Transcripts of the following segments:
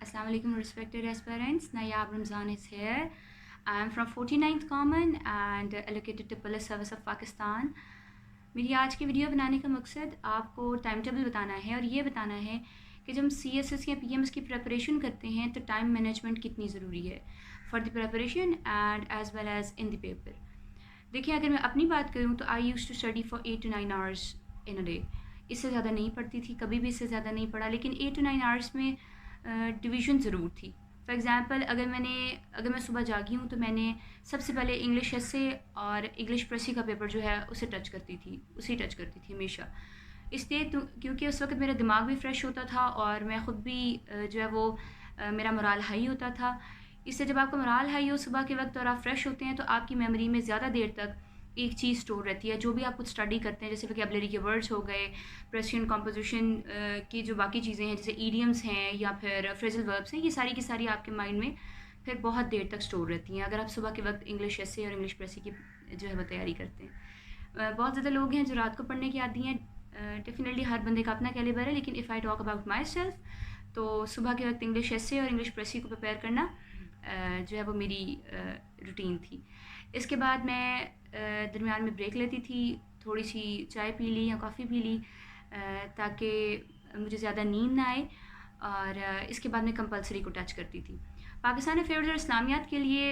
Assalamu alaikum respected aspirants. Nayab Ramzan is here. I am from 49th Common and allocated to Police Service of Pakistan. मेरी आज की video बनाने का मकसद आपको टाइम टेबल बताना है और ये बताना है कि जब हम CSS या PMS की प्रिपरेशन करते हैं तो टाइम मैनेजमेंट कितनी ज़रूरी है for the preparation and as well as in the paper. देखिए, अगर मैं अपनी बात करूँ तो I use to study for 8 to 9 hours in a day. इससे ज़्यादा नहीं पढ़ती थी, कभी भी इससे ज़्यादा नहीं पढ़ा, लेकिन 8 to 9 आवर्स में डिवीज़न ज़रूर थी। फॉर एग्ज़ाम्पल अगर मैं सुबह जागी हूँ तो मैंने सबसे पहले इंग्लिश एसे और इंग्लिश प्रेसी का पेपर जो है उसे टच करती थी हमेशा। इसलिए तो क्योंकि उस वक्त मेरा दिमाग भी फ़्रेश होता था और मैं ख़ुद भी जो है वो मेरा मोराल हाई होता था। इससे जब आपका मोराल हाई हो सुबह के वक्त और आप फ्रेश होते हैं तो आपकी मेमोरी में ज़्यादा देर तक एक चीज़ स्टोर रहती है। जो भी आप कुछ स्टडी करते हैं, जैसे वोकैबुलरी के वर्ड्स हो गए, प्रेसिडेंट कॉम्पोजिशन की जो बाकी चीज़ें हैं जैसे ईडियम्स हैं या फिर फ्रेजल वर्ब्स हैं, ये सारी की सारी आपके माइंड में फिर बहुत देर तक स्टोर रहती हैं अगर आप सुबह के वक्त इंग्लिश एसे और इंग्लिश प्रेसी की जो है वो तैयारी करते हैं। बहुत ज़्यादा लोग हैं जो रात को पढ़ने की आदी हैं। डेफिनेटली हर बंदे का अपना कैलिबर है, लेकिन if I talk about my self तो सुबह के वक्त इंग्लिश एसे और इंग्लिश प्रेसी को प्रिपेयर करना जो है वो मेरी रूटीन थी। इसके बाद मैं दरमियान में ब्रेक लेती थी, थोड़ी सी चाय पी ली या कॉफ़ी पी ली ताकि मुझे ज़्यादा नींद ना आए, और इसके बाद मैं कंपलसरी को टच करती थी। पाकिस्तान अफेयर्स और इस्लामियात के लिए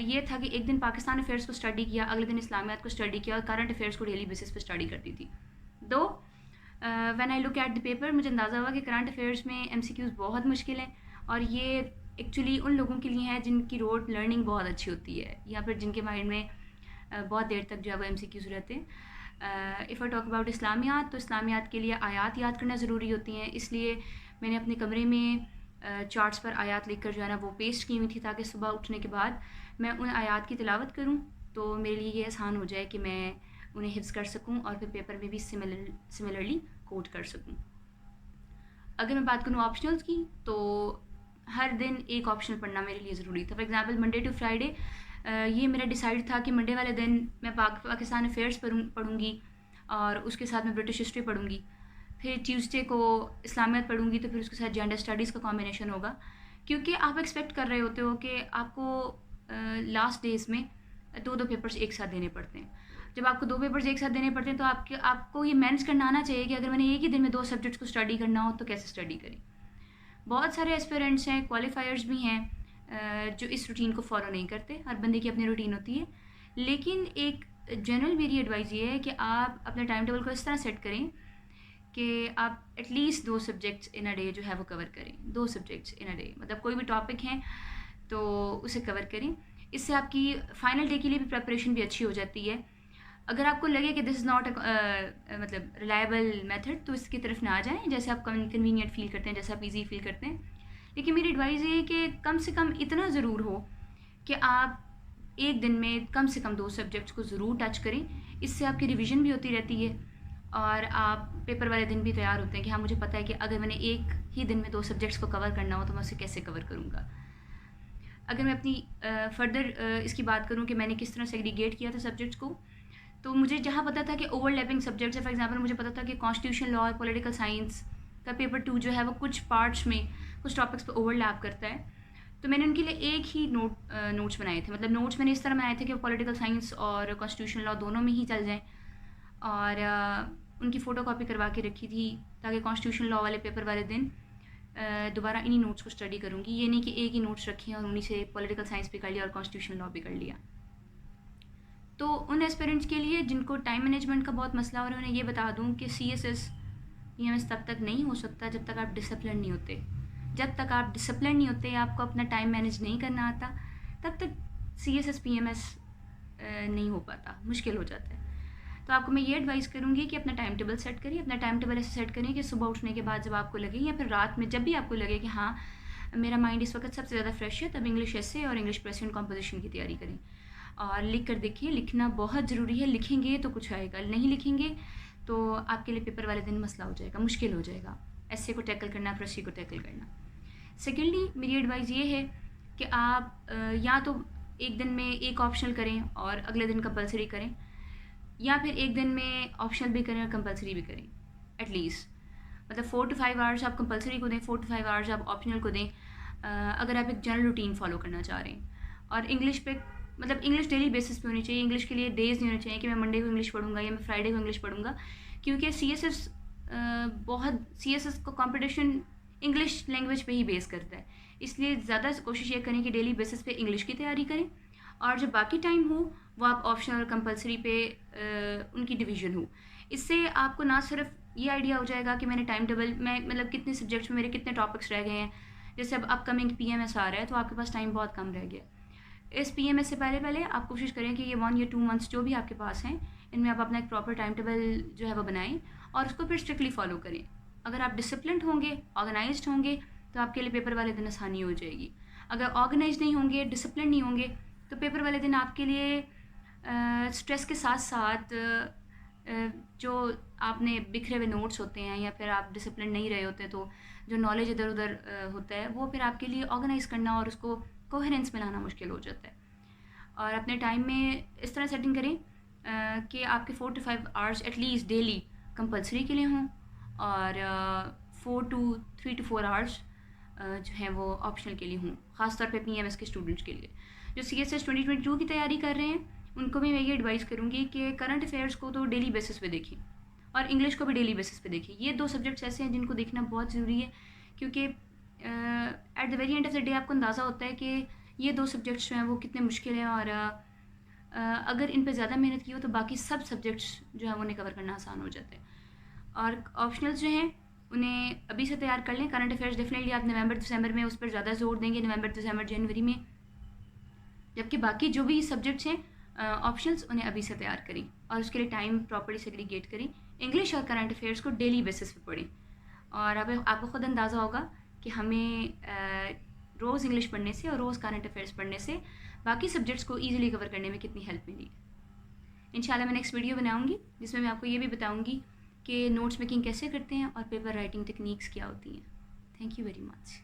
ये था कि एक दिन पाकिस्तान अफेयर्स को स्टडी किया, अगले दिन इस्लामियात को स्टडी किया और करंट अफेयर्स को डेली बेसिस पे स्टडी करती थी। दो when I look at the paper मुझे अंदाज़ा हुआ कि करंट अफेयर्स में MCQs बहुत मुश्किल हैं और ये एक्चुअली उन लोगों के लिए है जिनकी रोड लर्निंग बहुत अच्छी होती है या फिर जिनके माइंड में बहुत देर तक जो है वो MCQs रहते हैं। इफ़ आई टॉक अबाउट इस्लामियात तो इस्लामियात के लिए आयात याद करना ज़रूरी होती हैं, इसलिए मैंने अपने कमरे में चार्ट्स पर आयात लिख कर जो है ना वो पेस्ट की हुई थी ताकि सुबह उठने के बाद मैं उन आयात की तिलावत करूँ तो मेरे लिए ये आसान हो जाए कि मैं उन्हें हिफ्ज़ कर सकूँ और फिर पेपर में भी सिमिलरली कोट कर सकूँ। अगर मैं बात करूँ ऑप्शनल्स की तो हर दिन एक ऑप्शनल पढ़ना मेरे लिए ज़रूरी था। For example Monday to Friday ये मेरा डिसाइड था कि मंडे वाले दिन मैं पाकिस्तान अफेयर्स पढ़ूँगी और उसके साथ मैं ब्रिटिश हिस्ट्री पढ़ूँगी। फिर ट्यूसडे को इस्लामियात पढ़ूँगी तो फिर उसके साथ जेंडर स्टडीज़ का कॉम्बिनेशन होगा, क्योंकि आप एक्सपेक्ट कर रहे होते हो कि आपको लास्ट डेज़ में दो पेपर्स एक साथ देने पड़ते हैं। जब आपको दो पेपर्स एक साथ देने पड़ते हैं तो आपको ये मैनेज करना आना चाहिए कि अगर मैंने एक ही दिन में दो सब्जेक्ट्स को स्टडी करना हो तो कैसे स्टडी करें। बहुत सारे एस्पिरेंट्स हैं, क्वालिफायर्स भी हैं जो इस रूटीन को फॉलो नहीं करते। हर बंदे की अपनी रूटीन होती है, लेकिन एक जनरल मेरी एडवाइस ये है कि आप अपने टाइम टेबल को इस तरह सेट करें कि आप at least 2 subjects in a day जो है वो कवर करें। 2 सब्जेक्ट्स इन अ डे मतलब कोई भी टॉपिक है तो उसे कवर करें। इससे आपकी फ़ाइनल डे के लिए भी प्रिपरेशन भी अच्छी हो जाती है। अगर आपको लगे कि दिस इज़ नॉट मतलब रिलायबल मेथड तो इसकी तरफ ना जाएं, जैसे आप कन्वीनियंट फ़ील करते हैं, जैसे आप ईजी फ़ील करते हैं। लेकिन मेरी एडवाइस ये है कि कम से कम इतना ज़रूर हो कि आप एक दिन में कम से कम 2 सब्जेक्ट्स को ज़रूर टच करें। इससे आपकी रिवीजन भी होती रहती है और आप पेपर वाले दिन भी तैयार होते हैं कि हाँ, मुझे पता है कि अगर मैंने एक ही दिन में 2 सब्जेक्ट्स को कवर करना हो तो मैं उसे कैसे कवर करूँगा। अगर मैं अपनी फर्दर इसकी बात करूँ कि मैंने किस तरह सेग्रीगेट किया था सब्जेक्ट्स को, तो मुझे जहाँ पता था कि ओवरलैपिंग सब्जेक्ट्स है, फॉर एग्जांपल मुझे पता था कि कॉन्स्टिट्यूशन लॉ और पॉलिटिकल साइंस का पेपर 2 जो है वो कुछ पार्ट्स में कुछ टॉपिक्स पे ओवरलैप करता है, तो मैंने उनके लिए एक ही नोट्स बनाए थे। मतलब नोट्स मैंने इस तरह बनाए थे कि पॉलिटिकल साइंस और कॉन्स्टिट्यूशन लॉ दोनों में ही चल जाएँ, और उनकी फ़ोटो कॉपी करवा के रखी थी ताकि कॉन्स्टिट्यूशन लॉ वाले पेपर वाले दिन दोबारा इन्हीं नोट्स को स्टडी करूँगी। ये नहीं कि एक ही नोट्स रखे और उन्हीं से पॉलिटिकल साइंस भी कर लिया और कॉन्स्टिट्यूशन लॉ भी कर लिया। तो उन एस्पिरेंट्स के लिए जिनको टाइम मैनेजमेंट का बहुत मसला हो रहा है, उन्हें ये बता दूं कि CSS PMS तब तक नहीं हो सकता जब तक आप डिसिप्लिन नहीं होते। जब तक आप डिसिप्लिन नहीं होते, आपको अपना टाइम मैनेज नहीं करना आता, तब तक CSS PMS नहीं हो पाता, मुश्किल हो जाता है। तो आपको मैं ये एडवाइस करूँगी कि अपना टाइम टेबल सेट करिए। अपना टाइम टेबल ऐसे सेट करिए कि सुबह उठने के बाद जब आपको लगे या फिर रात में जब भी आपको लगे कि हाँ मेरा माइंड इस वक्त सबसे ज़्यादा फ्रेश है, तब इंग्लिश एसे और इंग्लिश प्रेजेंट कॉम्पोजिशन की तैयारी करें और लिख कर देखिए। लिखना बहुत ज़रूरी है, लिखेंगे तो कुछ आएगा, नहीं लिखेंगे तो आपके लिए पेपर वाले दिन मसला हो जाएगा, मुश्किल हो जाएगा एसे को टैकल करना, प्रेसी को टैकल करना। सेकेंडली मेरी एडवाइस ये है कि आप या तो एक दिन में एक ऑप्शनल करें और अगले दिन कंपलसरी करें, या फिर एक दिन में ऑप्शनल भी करें और कंपलसरी भी करें। एटलीस्ट मतलब 4 to 5 आवर्स आप कंपलसरी को दें, 4 to 5 आवर्स आप ऑप्शनल को दें। अगर आप एक जनरल रूटीन फॉलो करना चाह रहे हैं। और इंग्लिश पे मतलब इंग्लिश डेली बेसिस पे होनी चाहिए। इंग्लिश के लिए डेज़ नहीं होने चाहिए कि मैं मंडे को इंग्लिश पढ़ूंगा या मैं फ्राइडे को इंग्लिश पढ़ूंगा, क्योंकि सी एस एस को कंपटीशन इंग्लिश लैंग्वेज पे ही बेस करता है। इसलिए ज़्यादा कोशिश ये करें कि डेली बेसिस पे इंग्लिश की तैयारी करें, और जो बाकी टाइम हो वो आप ऑप्शनल और कंपलसरी पे उनकी डिवीज़न हो। इससे आपको ना सिर्फ ये आइडिया हो जाएगा कि मैंने टाइम टेबल में मतलब कितने सब्जेक्ट्स में मेरे कितने टॉपिक्स रह गए हैं। जैसे अब अपकमिंग PMS आ रहा है तो आपके पास टाइम बहुत कम रह गया। इस PMS से पहले पहले आप कोशिश करें कि ये 1 या 2 मंथ्स जो भी आपके पास हैं, इनमें आप अपना एक प्रॉपर टाइम टेबल जो है वो बनाएं और उसको फिर स्ट्रिक्टली फॉलो करें। अगर आप डिसिप्लिन्ड होंगे, ऑर्गेनाइज्ड होंगे, तो आपके लिए पेपर वाले दिन आसानी हो जाएगी। अगर ऑर्गेनाइज नहीं होंगे, डिसिप्लिन नहीं होंगे, तो पेपर वाले दिन आपके लिए स्ट्रेस के साथ साथ जो आपने बिखरे हुए नोट्स होते हैं या फिर आप डिसिप्लिन नहीं रहे होते, तो जो नॉलेज इधर उधर होता है वो फिर आपके लिए ऑर्गेनाइज करना और उसको कोहेरेंस में लाना मुश्किल हो जाता है। और अपने टाइम में इस तरह सेटिंग करें कि आपके 4 to 5 hours at least daily compulsory के लिए हों, और 3 to 4 आवर्स जो हैं वो ऑप्शनल के लिए हों, ख़ासतौर पे PMS के स्टूडेंट्स के लिए। जो CSS 2022 की तैयारी कर रहे हैं उनको भी मैं ये एडवाइस करूँगी कि करंट अफेयर्स को तो डेली बेसिस पे देखें और इंग्लिश को भी डेली बेसिस पे देखें। ये 2 सब्जेक्ट्स ऐसे हैं जिनको देखना बहुत ज़रूरी है, क्योंकि at the very end of the day आपको अंदाज़ा होता है कि ये 2 सब्जेक्ट्स जो हैं वो कितने मुश्किल हैं, और अगर इन पर ज़्यादा मेहनत की हो तो बाकी सब सब्जेक्ट्स जो हैं उन्हें कवर करना आसान हो जाता है। और ऑप्शनल्स जो हैं उन्हें अभी से तैयार कर लें। करंट अफेयर्स डेफिनेटली आप नवंबर दिसंबर में उस पर ज़्यादा जोर देंगे, नवंबर दिसंबर जनवरी में, जबकि बाकी जो भी सब्जेक्ट्स हैं ऑप्शंस उन्हें अभी से तैयार करें और उसके लिए टाइम प्रॉपर्ली सेग्रीगेट करें। इंग्लिश और करंट अफेयर्स को डेली बेसिस पे पढ़ें, और अब आपको ख़ुद अंदाज़ा होगा कि हमें रोज़ इंग्लिश पढ़ने से और रोज़ करंट अफेयर्स पढ़ने से बाकी सब्जेक्ट्स को ईजिली कवर करने में कितनी हेल्प मिली है। इंशाल्लाह मैं नेक्स्ट वीडियो बनाऊँगी जिसमें मैं आपको ये भी बताऊँगी कि नोट्स मेकिंग कैसे करते हैं और पेपर राइटिंग टेक्निक्स क्या होती हैं। Thank you very much.